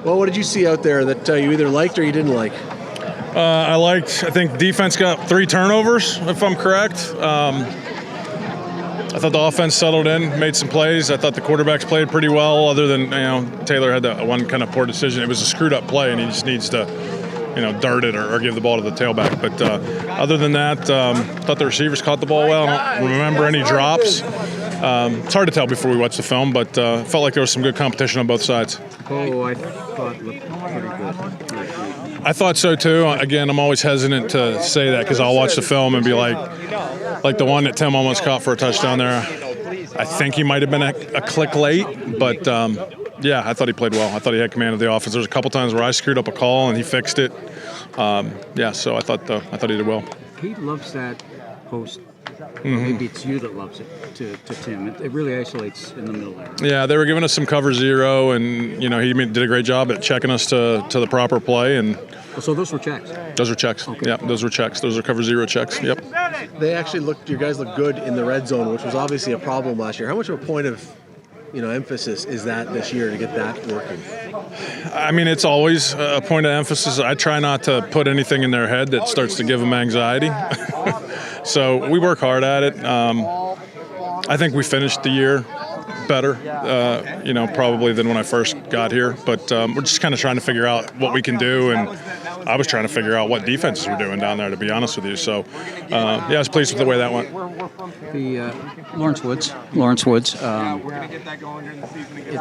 Well, what did you see out there that you either liked or you didn't like? I think defense got 3 turnovers, if I'm correct. I thought the offense settled in, made some plays. I thought the quarterbacks played pretty well, other than, Taylor had that one kind of poor decision. It was a screwed up play, and he just needs to, dart it or give the ball to the tailback. But other than that, thought the receivers caught the ball well. I don't remember any drops. It's hard to tell before we watch the film, but felt like there was some good competition on both sides. Oh, I thought it looked pretty good. I thought so too. Again, I'm always hesitant to say that because I'll watch the film and be like the one that Tim almost caught for a touchdown there. I think he might have been a click late, but yeah, I thought he played well. I thought he had command of the offense. There was a couple times where I screwed up a call and he fixed it. So I thought he did well. He loves that post. Maybe it's you that loves it to Tim. It really isolates in the middle there. Yeah, they were giving us some cover zero, and he did a great job at checking us to the proper play. And so those were checks. Those were checks. Okay. Yeah, those were checks. Those are cover zero checks. Yep. They actually your guys looked good in the red zone, which was obviously a problem last year. How much of a point of emphasis is that this year to get that working? I mean, it's always a point of emphasis. I try not to put anything in their head that starts to give them anxiety. So we work hard at it. I think we finished the year better, probably than when I first got here. But we're just kind of trying to figure out what we can do, and I was trying to figure out what defenses we're doing down there, to be honest with you. So, I was pleased with the way that went. The Lawrence Woods. It's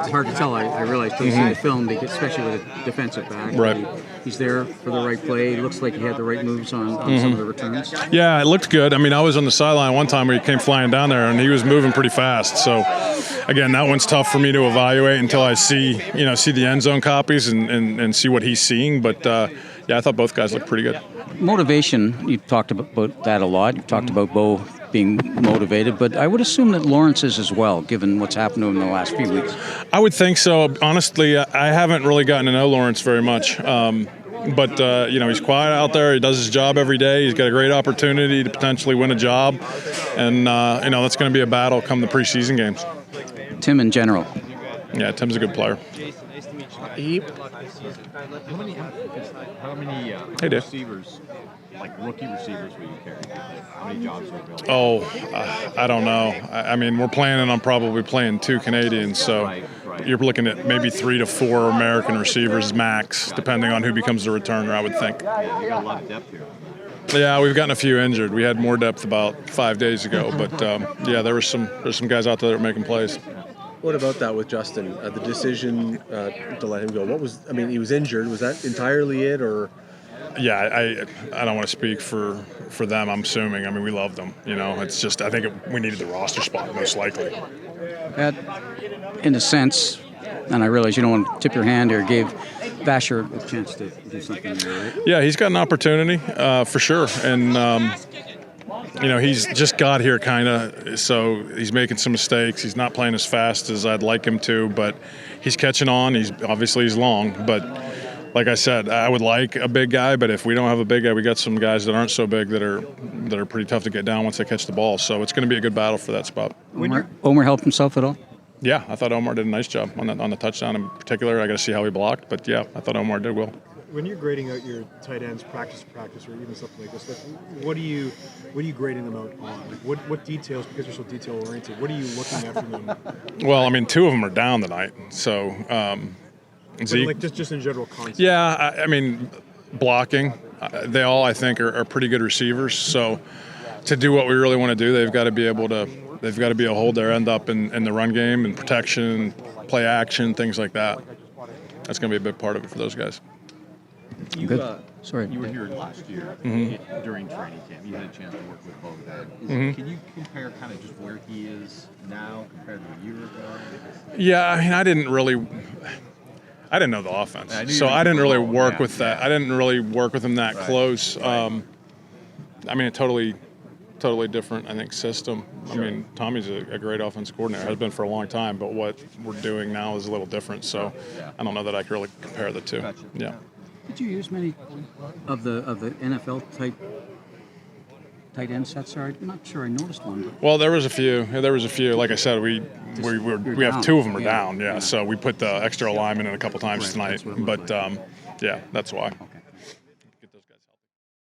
hard to tell. I realized till you see the film, especially with a defensive back. Right. He's there for the right play. It looks like he had the right moves on some of the returns. Yeah, it looked good. I mean, I was on the sideline one time where he came flying down there, and he was moving pretty fast. So, again, that one's tough for me to evaluate until I see the end zone copies and see what he's seeing. But, I thought both guys looked pretty good. Motivation, you've talked about that a lot. You've talked about Bo being motivated, but I would assume that Lawrence is as well, given what's happened to him in the last few weeks. I would think so. Honestly, I haven't really gotten to know Lawrence very much. But he's quiet out there. He does his job every day. He's got a great opportunity to potentially win a job. And, that's going to be a battle come the preseason games. Tim in general. Yeah, Tim's a good player. How many receivers, like rookie receivers, will you carry? How many jobs are available? Oh, I don't know. I mean, we're planning on probably playing 2 Canadians, so right. You're looking at maybe 3 to 4 American receivers max, depending on who becomes the returner, I would think. Yeah, you got a lot of depth here. Yeah, we've gotten a few injured. We had more depth about 5 days ago, but there's some guys out there that are making plays. What about that with Justin? The decision to let him go. He was injured. Was that entirely it, or? Yeah, I don't want to speak for them. I'm assuming. I mean, we love them. It's just I think we needed the roster spot most likely. That, in a sense, and I realize you don't want to tip your hand here, gave Vasher a chance to do something there, right? Yeah, he's got an opportunity for sure, and. He's just got here kind of, so he's making some mistakes. He's not playing as fast as I'd like him to, but he's catching on. He's long, but like I said, I would like a big guy, but if we don't have a big guy, we got some guys that aren't so big that are pretty tough to get down once they catch the ball. So it's going to be a good battle for that spot. Omar helped himself at all? Yeah, I thought Omar did a nice job on the touchdown in particular. I got to see how he blocked, but yeah, I thought Omar did well. When you're grading out your tight ends practice, or even something like this, what are you grading them out on? What details, because you're so detail oriented, what are you looking at from them? Well, I mean, 2 of them are down tonight, so Zeke, just in general concept. Yeah, I mean, blocking. They all, I think, are pretty good receivers. So to do what we really want to do, they've got to be able to. They've got to be able to hold their end up in the run game and protection, play action, things like that. That's going to be a big part of it for those guys. You were here last year during training camp. You had a chance to work with Bo then. Can you compare kind of just where he is now compared to a year ago? Yeah, I mean, I didn't know the offense, so I didn't really work with that. I didn't really work with him that close. I mean, a totally different, I think, system. Sure. I mean, Tommy's a great offensive coordinator, has been for a long time, but what we're doing now is a little different. So I don't know that I can really compare the two. Gotcha. Yeah. Did you use many of the NFL type tight end sets are? I'm not sure I noticed one. But Well, there was a few. Yeah, there was a few. Like I said, we have down. 2 of them are Yeah. down. Yeah, Yeah. so we put the extra alignment in a couple times Right, tonight. that's what it looked But yeah, that's why.